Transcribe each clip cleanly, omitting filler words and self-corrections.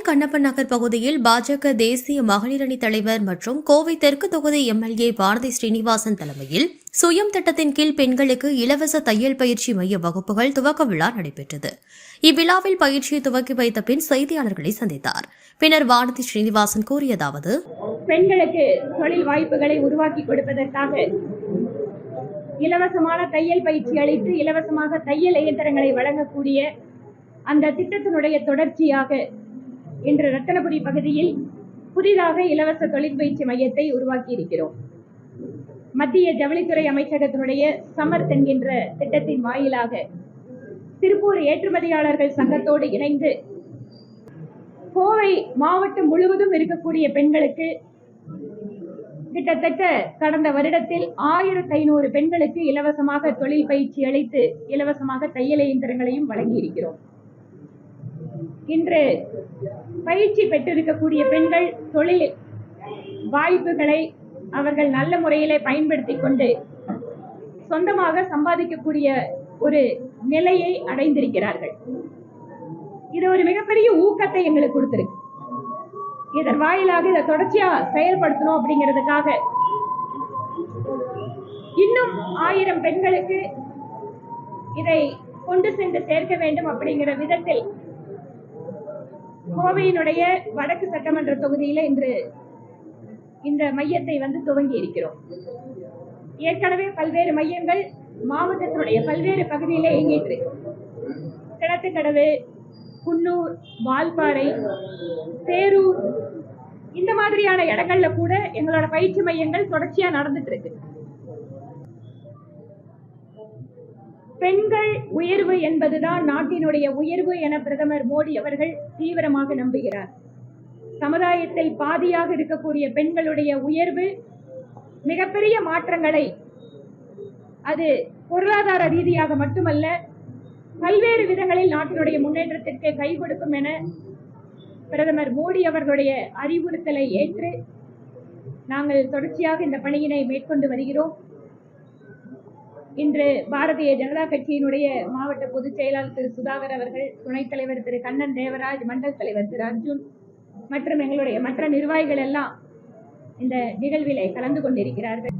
கண்ணப்பன் நகர் பகுதியில் பாஜக தேசிய மகளிர் அணி தலைவர் மற்றும் கோவை தெற்கு தொகுதி எம்எல்ஏ பாரதி ஸ்ரீனிவாசன் தலைமையில் சுயம் திட்டத்தின் கீழ் பெண்களுக்கு இலவச தையல் பயிற்சி மைய வகுப்புகள் துவக்க விழா நடைபெற்றது. இவ்விழாவில் பயிற்சியை துவக்கி வைத்த பின் செய்தியாளர்களை சந்தித்தார். பின்னர் பாரதி ஸ்ரீனிவாசன் கூறியதாவது: பெண்களுக்கு தொழில் வாய்ப்புகளை உருவாக்கி கொடுப்பதற்காக இலவசமான தையல் பயிற்சி அளித்து இலவசமாக தையல் இயந்திரங்களை வழங்கக்கூடிய அந்த திட்டத்தினுடைய தொடர்ச்சியாக இன்று ரத்தனபுரி பகுதியில் புதிதாக இலவச தொழிற்பயிற்சி மையத்தை உருவாக்கி இருக்கிறோம். மத்திய ஜவுளித்துறை அமைச்சகத்தினுடைய சமர்த் என்கின்ற திட்டத்தின் வாயிலாக திருப்பூர் ஏற்றுமதியாளர்கள் சங்கத்தோடு இணைந்து கோவை மாவட்டம் முழுவதும் இருக்கக்கூடிய பெண்களுக்கு கிட்டத்தட்ட கடந்த வருடத்தில் 1500 பெண்களுக்கு இலவசமாக தொழில் பயிற்சி அளித்து இலவசமாக தையல் இயந்திரங்களையும் வழங்கி இருக்கிறோம். இன்று பயிற்சி பெற்றிருக்கக்கூடிய பெண்கள் தொழில் வாய்ப்புகளை அவர்கள் நல்ல முறையிலே பயன்படுத்திக் கொண்டு சொந்தமாக சம்பாதிக்கக்கூடிய ஒரு நிலையை அடைந்திருக்கிறார்கள். இது ஒரு மிகப்பெரிய ஊக்கத்தை எங்களுக்கு கொடுத்திருக்கு. இதன் வாயிலாக இதை தொடர்ச்சியா செயல்படுத்தணும் அப்படிங்கிறதுக்காக இன்னும் 1000 பெண்களுக்கு இதை கொண்டு சென்று சேர்க்க வேண்டும் அப்படிங்கிற விதத்தில் கோவையினுடைய வடக்கு சட்டமன்ற தொகுதியில இன்று இந்த மையத்தை துவங்கி இருக்கிறோம். ஏற்கனவே பல்வேறு மையங்கள் மாவட்டத்தினுடைய பல்வேறு பகுதியில இயங்கிட்டு இருக்கு. கிணத்துக்கடவு, குன்னூர், வால்பாறை, தேரூர் இந்த மாதிரியான இடங்கள்ல கூட எங்களோட பயிற்சி மையங்கள் தொடர்ச்சியா நடந்துட்டு இருக்கு. பெண்கள் உயர்வு என்பதுதான் நாட்டினுடைய உயர்வு என பிரதமர் மோடி அவர்கள் தீவிரமாக நம்புகிறார். சமுதாயத்தில் பாதியாக இருக்கக்கூடிய பெண்களுடைய உயர்வு மிகப்பெரிய மாற்றங்களை அது பொருளாதார ரீதியாக மட்டுமல்ல பல்வேறு விதங்களில் நாட்டினுடைய முன்னேற்றத்திற்கு கை கொடுக்கும் என பிரதமர் மோடி அவர்களுடைய அறிவுறுத்தலை ஏற்று நாங்கள் தொடர்ச்சியாக இந்த பணியினை மேற்கொண்டு வருகிறோம். இன்று பாரதிய ஜனதா கட்சியினுடைய மாவட்ட பொதுச் செயலாளர் திரு சுதாகர் அவர்கள், துணைத் தலைவர் திரு கண்ணன் தேவராஜ், மண்டல் தலைவர் திரு அர்ஜுன் மற்றும் எங்களுடைய மற்ற நிர்வாகிகள் எல்லாம் இந்த நிகழ்விலே கலந்து கொண்டிருக்கிறார்கள்.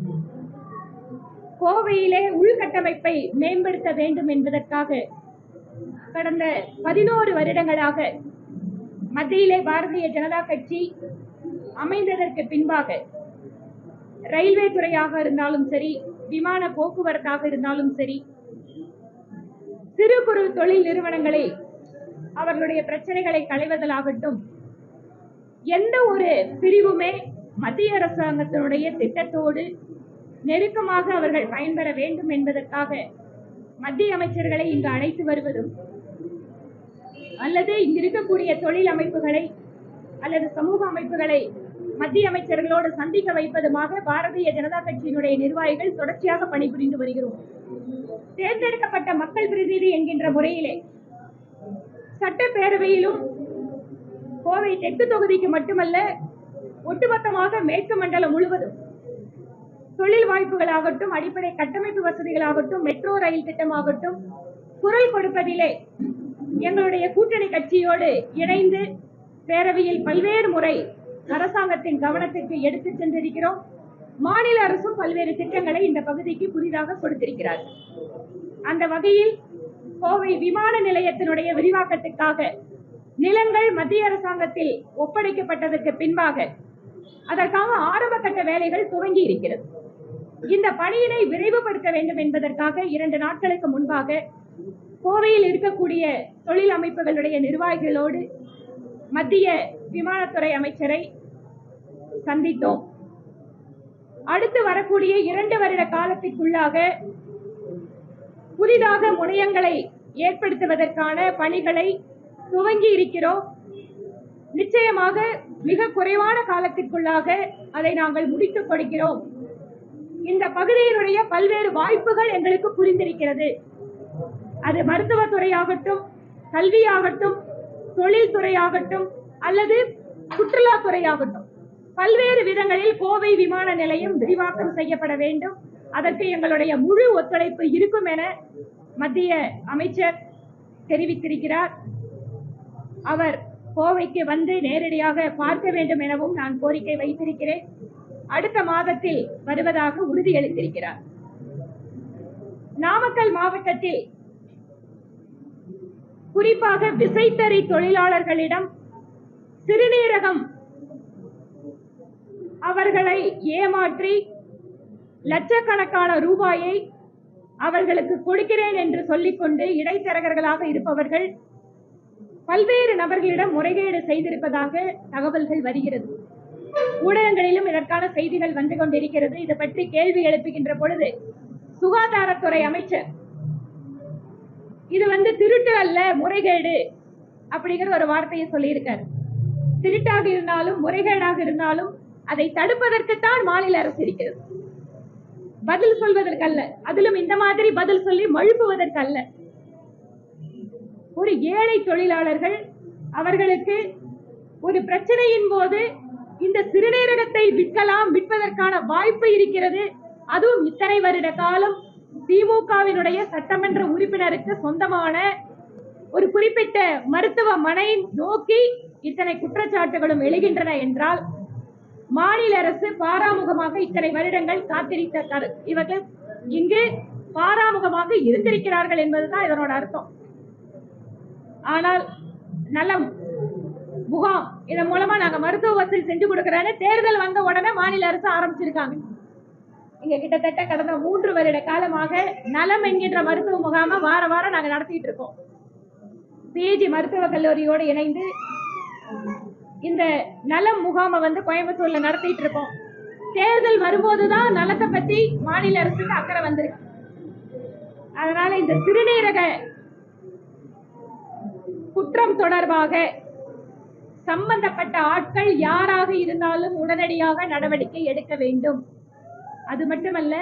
கோவையிலே உள்கட்டமைப்பை மேம்படுத்த வேண்டும் என்பதற்காக கடந்த 11 வருடங்களாக மத்தியிலே பாரதிய ஜனதா கட்சி அமைந்ததற்கு பின்பாக ரயில்வே துறையாக இருந்தாலும் சரி, விமான போக்குவரத்தாக இருந்தாலும் சரி, சிறு குறு தொழில் நிறுவனங்களை அவர்களுடைய பிரச்சனைகளை களைவதாகட்டும், எந்த ஒரு பிரிவுமே மத்திய அரசாங்கத்தினுடைய திட்டத்தோடு நெருக்கமாக அவர்கள் பயன்பெற வேண்டும் என்பதற்காக மத்திய அமைச்சர்களை இங்கு அழைத்து வருவதும் அல்லது இங்கு இருக்கக்கூடிய தொழில் அமைப்புகளை அல்லது சமூக அமைப்புகளை மத்திய அமைச்சர்களோடு சந்திக்க வைப்பதுமாக பாரதிய ஜனதா கட்சியினுடைய நிர்வாகிகள் தொடர்ச்சியாக பணிபுரிந்து வருகிறோம். தேர்ந்தெடுக்கப்பட்ட மக்கள் பிரதிநிதி என்கின்ற முறையிலே சட்டப்பேரவையிலும் கோவை தெற்கு தொகுதிக்கு மட்டுமல்ல ஒட்டுமொத்தமாக மேற்கு மண்டலம் முழுவதும் தொழில் வாய்ப்புகளாகட்டும், அடிப்படை கட்டமைப்பு வசதிகளாகட்டும், மெட்ரோ ரயில் திட்டமாகட்டும் குரல் கொடுப்பதிலே எங்களுடைய கூட்டணி கட்சியோடு இணைந்து பேரவையில் பல்வேறு முறை அரசாங்கத்தின் கவனத்திற்கு எடுத்து சென்றிருக்கிறோம். மாநில அரசும் பல்வேறு திட்டங்களை இந்த பகுதிக்கு புதிதாக கொடுத்திருக்கிறார். அந்த வகையில் கோவை விமான நிலையத்தினுடைய விரிவாக்கத்திற்காக நிலங்கள் மத்திய அரசாங்கத்தில் ஒப்படைக்கப்பட்டதற்கு பின்பாக அதற்காக ஆரம்ப கட்ட வேலைகள் துவங்கி இருக்கிறது. இந்த பணியினை விரைவுபடுத்த வேண்டும் என்பதற்காக 2 நாட்களுக்கு முன்பாக கோவையில் இருக்கக்கூடிய தொழில் அமைப்புகளுடைய நிர்வாகிகளோடு மத்திய விமானத்துறை அமைச்சரை சந்தித்தோம். அடுத்து வரக்கூடிய 2 வருட காலத்திற்குள்ளாக புதிதாக முனையங்களை ஏற்படுத்துவதற்கான பணிகளை துவங்கி இருக்கிறோம். நிச்சயமாக மிக குறைவான காலத்திற்குள்ளாக அதை நாங்கள் முடித்துக் கொடுக்கிறோம். இந்த பகுதியினுடைய பல்வேறு வாய்ப்புகள் எங்களுக்கு புரிந்திருக்கிறது. அது மருத்துவத்துறையாகட்டும், கல்வியாகட்டும், தொழில்துறையாகட்டும் அல்லது சுற்றுலாத்துறையாகட்டும் பல்வேறு விதங்களில் கோவை விமான நிலையம் விரிவாக்கம் செய்யப்பட வேண்டும். அதற்கு எங்களுடைய முழு ஒத்துழைப்பு இருக்கும் என மத்திய அமைச்சர் தெரிவித்திருக்கிறார். அவர் கோவைக்கு வந்து நேரடியாக பார்க்க வேண்டும் எனவும் நான் கோரிக்கை வைத்திருக்கிறேன். அடுத்த மாதத்தில் வருவதாக உறுதியளித்திருக்கிறார். நாமக்கல் மாவட்டத்தில் குறிப்பாக விசைத்தறி தொழிலாளர்களிடம் சிறுநீரகம் அவர்களை ஏமாற்றி லட்சக்கணக்கான ரூபாயை அவர்களுக்கு கொடுக்கிறேன் என்று சொல்லிக்கொண்டு இடைத்தரகர்களாக இருப்பவர்கள் பல்வேறு நபர்களிடம் முறைகேடு செய்திருப்பதாக தகவல்கள் வருகிறது. ஊடகங்களிலும் இதற்கான செய்திகள் வந்து கொண்டிருக்கிறது. இது பற்றி கேள்வி எழுப்புகின்ற பொழுது சுகாதாரத்துறை அமைச்சர் இது திருட்டு அல்ல, முறைகேடு அப்படிங்கிற ஒரு வார்த்தையை சொல்லியிருக்கார். திருட்டாக இருந்தாலும் முறைகேடாக இருந்தாலும் அதை தடுப்பதற்குத்தான் மாநில அரசு இருக்கிறது, பதில் சொல்வதற்கல்ல. அதிலும் இந்த மாதிரி பதில் சொல்லி மழுப்புவதற்கல்ல. ஒரு ஏழை தொழிலாளர்கள் அவர்களுக்கு ஒரு பிரச்சனையின் போது இந்த சிறுநீரகத்தை விற்பதற்கான வாய்ப்பு இருக்கிறது. அதுவும் இத்தனை வருட காலம் திமுகவினுடைய சட்டமன்ற உறுப்பினருக்கு சொந்தமான ஒரு குறிப்பிட்ட மருத்துவமனை நோக்கி இத்தனை குற்றச்சாட்டுகளும் எழுகின்றன என்றால் மாநில அரசு பாராமுகமாக இத்தனை வருடங்கள் காத்திருக்க இவர்கள் இங்கு பாராமுகமாக இருந்திருக்கிறார்கள் என்பதுதான் இதனோட அர்த்தம். ஆனால் நலம் முகாம் இதன் மூலமா நாங்க மருத்துவ வசதி செஞ்சு கொடுக்கிறேன்னு தேர்தல் வந்த உடனே மாநில அரசு ஆரம்பிச்சிருக்காங்க. இங்க கிட்டத்தட்ட கடந்த 3 வருட காலமாக நலம் என்கின்ற மருத்துவ முகாம வாரம் நாங்க நடத்திட்டு இருக்கோம். பிஜி மருத்துவக் கல்லூரியோடு இணைந்து இந்த நலம் முகாம கோயம்புத்தூர்ல நடத்திட்டு இருக்கோம். தேர்தல் வரும்போதுதான் நலத்தை பத்தி மாநில அரசுக்கு அக்கறை வந்திருக்கு. அதனால இந்த சிறுநீரக குற்றம் தொடர்பாக சம்பந்தப்பட்ட ஆட்கள் யாராக இருந்தாலும் உடனடியாக நடவடிக்கை எடுக்க வேண்டும். அது மட்டுமல்ல,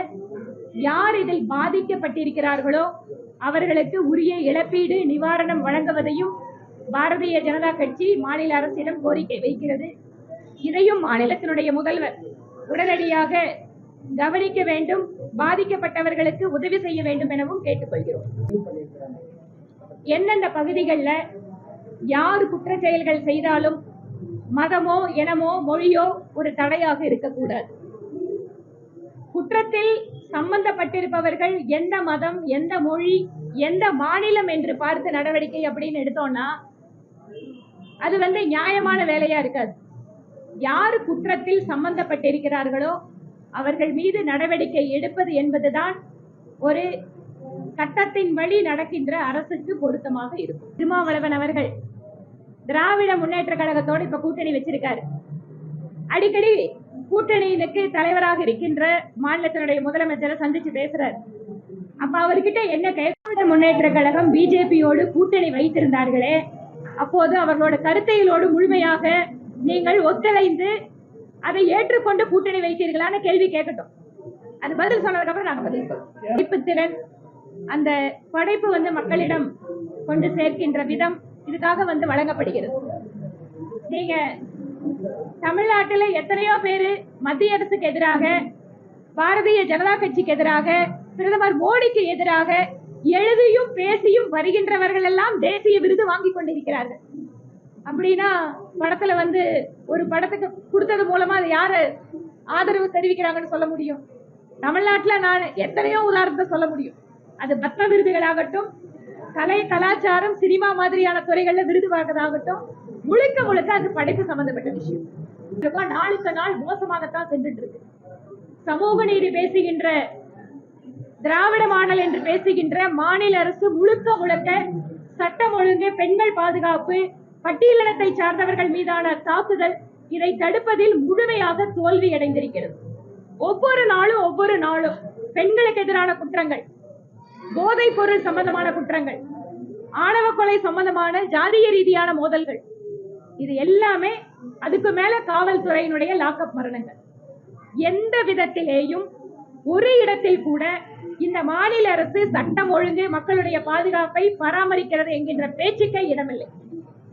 யார் இதில் பாதிக்கப்பட்டிருக்கிறார்களோ அவர்களுக்கு உரிய இழப்பீடு நிவாரணம் வழங்குவதையும் பாரதிய ஜனதா கட்சி மாநில அரசிடம் கோரிக்கை வைக்கிறது. இதையும் மாநிலத்தினுடைய முதல்வர் உடனடியாக கவனிக்க வேண்டும், பாதிக்கப்பட்டவர்களுக்கு உதவி செய்ய வேண்டும் எனவும் கேட்டுக்கொள்கிறோம். எந்தெந்த பகுதிகளில் யார் குற்ற செயல்கள் செய்தாலும் மதமோ இனமோ மொழியோ ஒரு தடையாக இருக்கக்கூடாது. குற்றத்தில் சம்பந்தப்பட்டிருப்பவர்கள் எந்த மதம், எந்த மொழி, எந்த மாநிலம் என்று பார்த்து நடவடிக்கை அப்படின்னு எடுத்தோம்னா அது நியாயமான வேலையா இருக்காது. யார் குற்றத்தில் சம்பந்தப்பட்டிருக்கிறார்களோ அவர்கள் மீது நடவடிக்கை எடுப்பது என்பதுதான் ஒரு சட்டத்தின் வழி நடக்கின்ற அரசுக்கு பொருத்தமாக இருக்கும். திருமாவளவன் அவர்கள் திராவிட முன்னேற்ற கழகத்தோடு இப்ப கூட்டணி வச்சிருக்காரு. அடிக்கடி கூட்டணியினுக்கு தலைவராக இருக்கின்ற மாநிலத்தினுடைய முதலமைச்சரை சந்திச்சு பேசுறாரு. அப்ப அவர்கிட்ட என்ன திராவிட முன்னேற்ற கழகம் பிஜேபியோடு கூட்டணி வைத்திருந்தார்களே, அப்போது அவர்களோட கருத்தைகளோடு முழுமையாக நீங்கள் ஒத்துழைந்து அதை ஏற்றுக்கொண்டு கூட்டணி வைத்தீர்களான கேள்வி கேட்கட்டும். அது பதில் சொன்னதுக்கு அப்புறம் நாங்க பதில் சொல்றோம். திறன் அந்த படைப்பு மக்களிடம் கொண்டு சேர்க்கின்ற விதம் இதுக்காக வழங்கப்படுகிறது. நீங்க தமிழ்நாட்டில் எத்தனையோ பேரு மத்திய அரசுக்கு எதிராக, பாரதிய ஜனதா கட்சிக்கு எதிராக, பிரதமர் மோடிக்கு எதிராக எழுதியும் பேசியும் வருகின்றவர்கள் எல்லாம் தேசிய விருது வாங்கி கொண்டிருக்கிறார்கள். அப்படின்னா படத்துல ஒரு படத்துக்கு கொடுத்தது மூலமா அது யாரு ஆதரவு தெரிவிக்கிறாங்கன்னு சொல்ல முடியும்? தமிழ்நாட்டில் நான் எத்தனையோ உதாரணத்தை சொல்ல முடியும். அது பத்ம விருதுகளாகட்டும், கலை கலாச்சாரம் சினிமா மாதிரியான துறைகள்ல விருது வாங்குறதாகட்டும், முழுக்க முழுக்க அது படைப்பு சம்பந்தப்பட்ட விஷயம். நாளுக்கு நாள் மோசமாகத்தான் சென்றுட்டு இருக்கு. சமூக நீதி பேசுகின்ற, திராவிட மாடல் என்று பேசுகின்ற மாநில அரசு முழுக்க முழுக்க சட்டம் ஒழுங்கு, பெண்கள் பாதுகாப்பு, பட்டியலினத்தை சார்ந்தவர்கள் மீதான தாக்குதல், இதை தடுப்பதில் முழுமையாக தோல்வி அடைந்திருக்கிறது. ஒவ்வொரு நாளும் பெண்களுக்கு எதிரான குற்றங்கள், போதைப் பொருள் சம்பந்தமான குற்றங்கள், ஆணவ கொலை சம்பந்தமான ஜாதிய ரீதியான மோதல்கள், இது எல்லாமே அதுக்கு மேல காவல்துறையினுடைய லாக்அப் மரணங்கள். எந்த விதத்திலேயும் ஒரு இடத்தில் கூட இந்த மாநில அரசு சட்டம் ஒழுங்கு, மக்களுடைய பாதுகாப்பை பராமரிக்கிறது என்கின்ற பேச்சுக்கே இடமில்லை.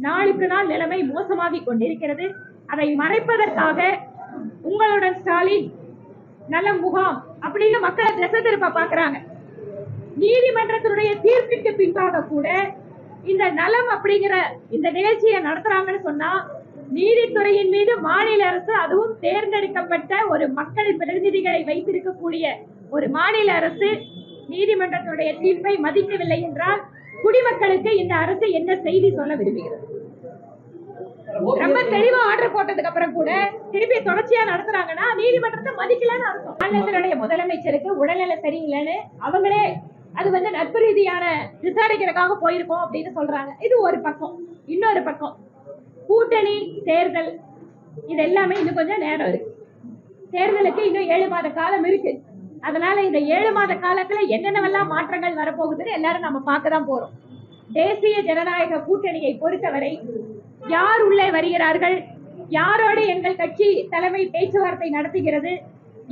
நாளுக்கு நாள் நிலைமை மோசமாகிக் கொண்டிருக்கிறது. அதை மறைப்பதற்காக உங்களுடன் ஸ்டாலின் நலம் முகாம் அப்படின்னு மக்களை திசை திருப்ப பாக்குறாங்க. நீதிமன்றத்தினுடைய தீர்ப்பிற்கு பின்பாக கூட இந்த நலம் அப்படிங்கிற இந்த நிகழ்ச்சியை நடத்துறாங்கன்னு சொன்னா நீதித்துறையின் மீது மாநில அரசு, அதுவும் தேர்ந்தெடுக்கப்பட்ட ஒரு மக்கள் பிரதிநிதிகளை வைத்திருக்கக்கூடிய ஒரு மாநில அரசு நீதிமன்றத்துடைய தீர்ப்பை மதிக்கவில்லை என்றால் குடிமக்களுக்கு இந்த அரசு என்ன செய்தி சொல்ல விரும்புகிறது? ரொம்ப தெளிவா ஆர்டர் போட்டதுக்கு அப்புறம் கூட திருப்பி தொடர்ச்சியா நடத்துறாங்கன்னா நீதிமன்றத்தை மதிக்கலன்னு அர்த்தம். மாநிலத்தினுடைய முதலமைச்சருக்கு உடல்நிலை சரியில்லைன்னு அவங்களே அது நட்பு ரீதியான விசாரிக்கிறதுக்காக போயிருக்கோம் அப்படின்னு சொல்றாங்க. இது ஒரு பக்கம். இன்னொரு பக்கம் கூட்டணி தேர்தல், இது எல்லாமே இன்னும் கொஞ்சம் நேரம் இருக்கு. தேர்தலுக்கு இன்னும் 7 மாத காலம் இருக்கு. அதனால இந்த 7 மாத காலத்துல என்னென்னவெல்லாம் மாற்றங்கள் வரப்போகுதுன்னு எல்லாரும் நம்ம பார்க்க தான் போறோம். தேசிய ஜனநாயக கூட்டணியை பொறுத்தவரை யார் உள்ளே வருகிறார்கள், யாரோடு எங்கள் கட்சி தலைமை பேச்சுவார்த்தை நடத்துகிறது,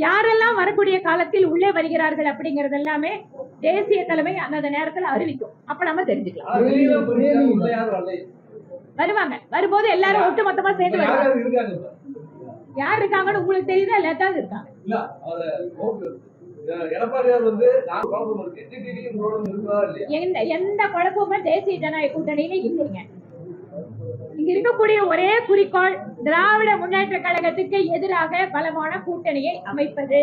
யாரெல்லாம் வரக்கூடிய காலத்தில் உள்ளே வருகிறார்கள் அப்படிங்கறது எல்லாமே தேசிய தலைமை அந்த நேரத்துல அறிவிக்கும். அப்ப நம்ம தெரிஞ்சுக்கலாம். வருவாங்க. வரும்போது எல்லாரும் ஒட்டு மொத்தமா சேர்ந்து வருவாங்க. யார் இருக்காங்கன்னு உங்களுக்கு தெரியுதா? எல்லாத்தான் இருக்காங்க. எந்த குழப்பமும் தேசிய ஜனநாயக கூட்டணியில இல்லைங்க. இங்க இருக்கக்கூடிய ஒரே குறிக்கோள் திராவிட முன்னேற்ற கழகத்துக்கு எதிராக பலமான கூட்டணியை அமைப்பது,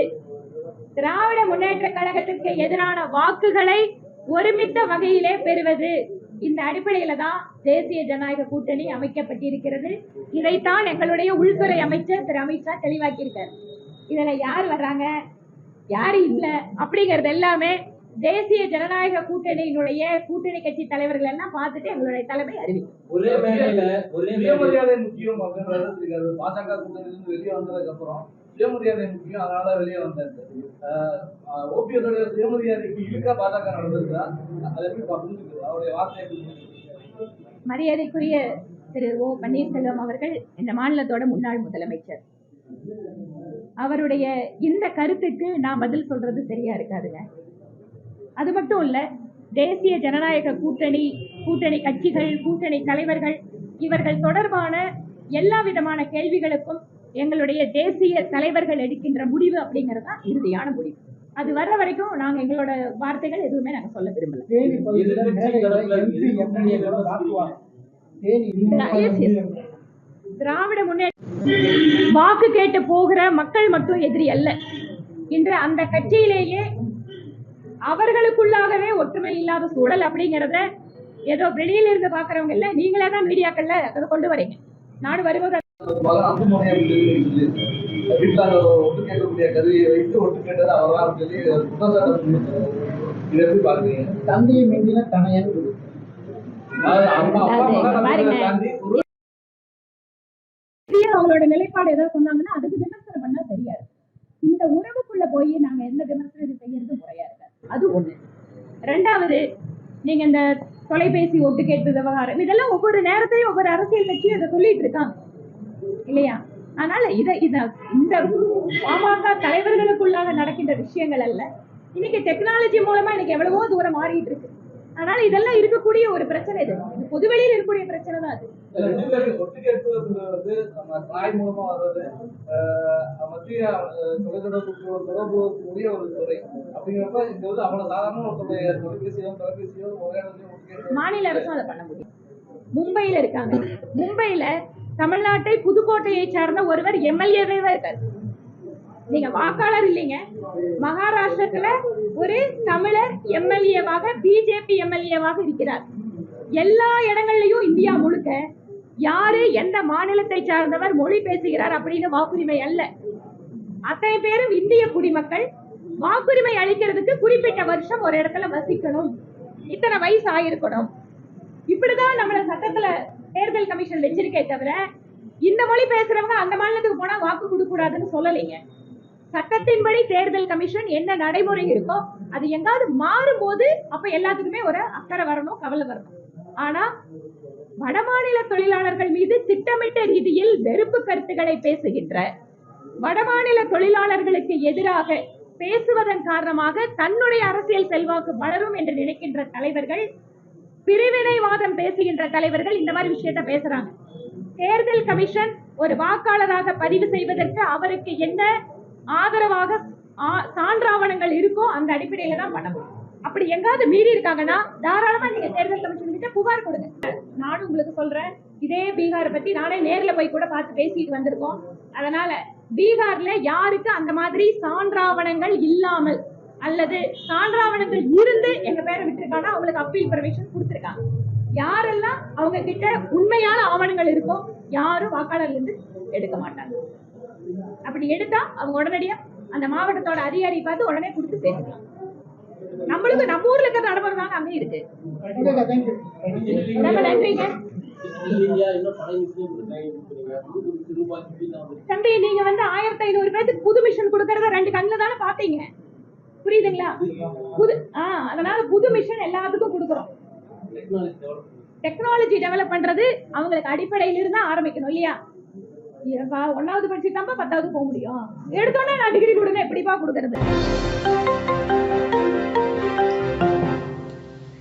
திராவிட முன்னேற்ற கழகத்திற்கு எதிரான வாக்குகளை ஒருமித்த வகையிலே பெறுவது. இந்த அடிப்படையில தான் தேசிய ஜனநாயக கூட்டணி அமைக்கப்பட்டிருக்கிறது. இதைத்தான் எங்களுடைய உள்துறை அமைச்சர் திரு அமித்ஷா தெளிவாக்கி இருக்காரு. இதுல யார் வர்றாங்க, யாரு இல்ல அப்படிங்கறது எல்லாமே தேசிய ஜனநாயக கூட்டணியினுடைய கூட்டணி கட்சி தலைவர்கள் எல்லாம் பார்த்துட்டு எங்களுடைய தலைமை அறிவிக்கும். ஒரே மேடையில சுயமரியாதை முக்கியம் அப்படின்றது பாஜக கூட்டணியிலிருந்து வெளியே வந்ததுக்கு அப்புறம் சுயமரியாதை முக்கியம், அதனால வெளியே வந்தாரு. ஓபிஎஸ் சுயமரியாதைக்கு இழுக்க பாஜக நடந்திருக்கா? அதை எப்படி புரிஞ்சுக்கிறது? அவருடைய வார்த்தை மரியாதைக்குரிய திரு ஓ பன்னீர்செல்வம் அவர்கள் இந்த மாநிலத்தோட முன்னாள் முதலமைச்சர். அவருடைய இந்த கருத்துக்கு நான் பதில் சொல்றது சரியா இருக்காதுங்க. அது மட்டும் இல்ல, தேசிய ஜனநாயக கூட்டணி கட்சிகள், கூட்டணி தலைவர்கள் இவர்கள் தொடர்பான எல்லா விதமான கேள்விகளுக்கும் எங்களுடைய தேசிய தலைவர்கள் எடுக்கின்ற முடிவு அப்படிங்கறதா இறுதியான முடிவு. அது வர்ற வரைக்கும் நாங்க எங்களோட வார்த்தைகள் எதுவுமே நாங்க சொல்ல விரும்பல. திராவிட முன்னேற்ற வாக்கு கேட்டு போகிற மக்கள் மட்டும் எதிரி அல்ல. இன்று அந்த கட்சியிலேயே அவர்களுக்குள்ளாகவே ஒற்றுமை இல்லாத சூழல் அப்படிங்கறத ஏதோ வெளியில இருந்து பாக்குறவங்க இல்ல, நீங்களே தான் மீடியாக்கள்ல அதை கொண்டு வரீங்க. நாடு வரும்போது ஒட்டு கேட்கக்கூடிய கருவியை வைத்து ஒட்டு கேட்டது அவரால் சொல்லி தந்தையை மீண்டின தனையன் அவங்களோட நிலைப்பாடு ஏதாவது சொன்னாங்கன்னா அதுக்கு விமர்சனம் பண்ணா தெரியாது. இந்த உறவுக்குள்ள போய் நாங்க எந்த விமர்சனம் செய்யறது முறையா இருக்காது. அது ஒண்ணு. ரெண்டாவது, நீங்க இந்த தொலைபேசி ஒட்டு கேட்டு விவகாரம் இதெல்லாம் ஒவ்வொரு நேரத்தையும் ஒவ்வொரு அரசியல் கட்சியும் இதை சொல்லிட்டு இருக்காங்க இல்லையா? அதனால இந்த பாமக தலைவர்களுக்குள்ளாக நடக்கின்ற விஷயங்கள் அல்ல. இன்னைக்கு டெக்னாலஜி மூலமா இன்னைக்கு எவ்வளவோ தூரம் மாறிட்டு இருக்கு. அதனால இதெல்லாம் இருக்கக்கூடிய ஒரு பிரச்சனை. இது பொதுவெளியில் இருக்கக்கூடிய பிரச்சனை தான். அது தாய் மூலமா வர்றது மத்திய தொடர்பு கூடிய ஒரு துறை அப்படிங்கிறப்ப இந்த அவ்வளவு சாதாரண ஒருத்தருடைய தொலைபேசியோ மாநில அரசும் அதை பண்ண முடியும். மும்பையில இருக்காங்க. மும்பையில தமிழ்நாட்டை புதுக்கோட்டையை சார்ந்த ஒருவர் எம்எல்ஏவே இருக்காரு. நீங்க வாக்காளர் இல்லைங்க. மகாராஷ்டிரத்துல ஒரு தமிழர் எம்எல்ஏவாக, பிஜேபி எம்எல்ஏவாக இருக்கிறார். எல்லா இடங்கள்லயும் இந்தியா முழுக்க யாரு எந்த மாநிலத்தை சார்ந்தவர் மொழி பேசுகிறார் அப்படின்னு வாக்குரிமை அல்ல. அத்தனை பேரும் இந்திய குடிமக்கள். வாக்குரிமை அளிக்கிறதுக்கு குறிப்பிட்ட வருஷம் ஒரு இடத்துல வசிக்கணும், இத்தனை வயசு ஆயிருக்கணும். இப்படிதான் நம்மள சட்டத்துல தேர்தல் கமிஷன் வச்சிருக்கே தவிர இந்த மொழி பேசுறவங்க அந்த மாநிலத்துக்கு போனா வாக்கு கொடுக்க கூடாதுன்னு சொல்லலைங்க. சட்டத்தின்படி தேர்தல் கமிஷன் என்ன நடைமுறை இருக்கோ அது எங்காவது மாறும் போது அப்ப எல்லாத்துக்குமே ஒரு அக்கறை வரணும், கவலை வரணும். ஆனா வடமாநில தொழிலாளர்கள் மீது திட்டமிட்ட ரீதியில் வெறுப்பு கருத்துக்களை பேசுகின்ற, வடமாநில தொழிலாளர்களுக்கு எதிராக பேசுவதன் காரணமாக தன்னுடைய அரசியல் செல்வாக்கு வளரும் என்று நினைக்கின்ற தலைவர்கள், பிரிவினைவாதம் பேசுகின்ற தலைவர்கள் இந்த மாதிரி விஷயத்த பேசுறாங்க. தேர்தல் கமிஷன் ஒரு வாக்காளராக பதிவு செய்வதற்கு அவருக்கு என்ன ஆதரவாக சான்றாவணங்கள் இருக்கோ அந்த அடிப்படையில தான் பண்ண முடியும். அப்படி எங்காவது மீறி இருக்காங்கன்னா தாராளமா நீங்க தேர்தல் கமிஷன் கிட்ட புகார் கொடுங்க. நானும் உங்களுக்கு சொல்றேன், இதே பீகாரை பத்தி நானே நேர்ல போய் கூட பார்த்து பேசிட்டு வந்திருக்கோம். அதனால பீகார்ல யாருக்கு அந்த மாதிரி சான்றாவணங்கள் இல்லாமல் அல்லது சான்றாவணங்கள் இருந்து எங்க பேரை விட்டுருக்காங்கன்னா அவங்களுக்கு அப்பீல் பெர்மிஷன் கொடுத்துருக்காங்க. யாரெல்லாம் அவங்க கிட்ட உண்மையான ஆவணங்கள் இருக்கோ யாரும் வாக்காளர்ல இருந்து எடுக்க மாட்டாங்க. அப்படி எடுத்தா அவங்க உடனடியா அந்த மாவட்டத்தோட அதிகாரி பார்த்து உடனே கொடுத்து சேர்த்துக்கலாம். நம்மளுக்கு நம்ம ஊர்ல இருக்கிற நடைமுறை தாங்க அங்கே இருக்கு. ரொம்ப நன்றிங்க தம்பி. நீங்க 1500 பேருக்கு புது மிஷன் கொடுக்கறத 2 கண்ணுல தானே பாத்தீங்க, புரியுதுங்களா? அதனால புது மிஷன் எல்லாத்துக்கும் கொடுக்குறோம். டெக்னாலஜி டெவலப் பண்றது அவங்களுக்கு அடிப்படையில இருந்தா ஆரம்பிக்கணும் இல்லையா? 1வது படிச்சுட்டாம்பா 10வது போக முடியும். எடுத்தோன்னே நான் டிகிரி கொடுங்க எப்படிப்பா கொடுக்கறது?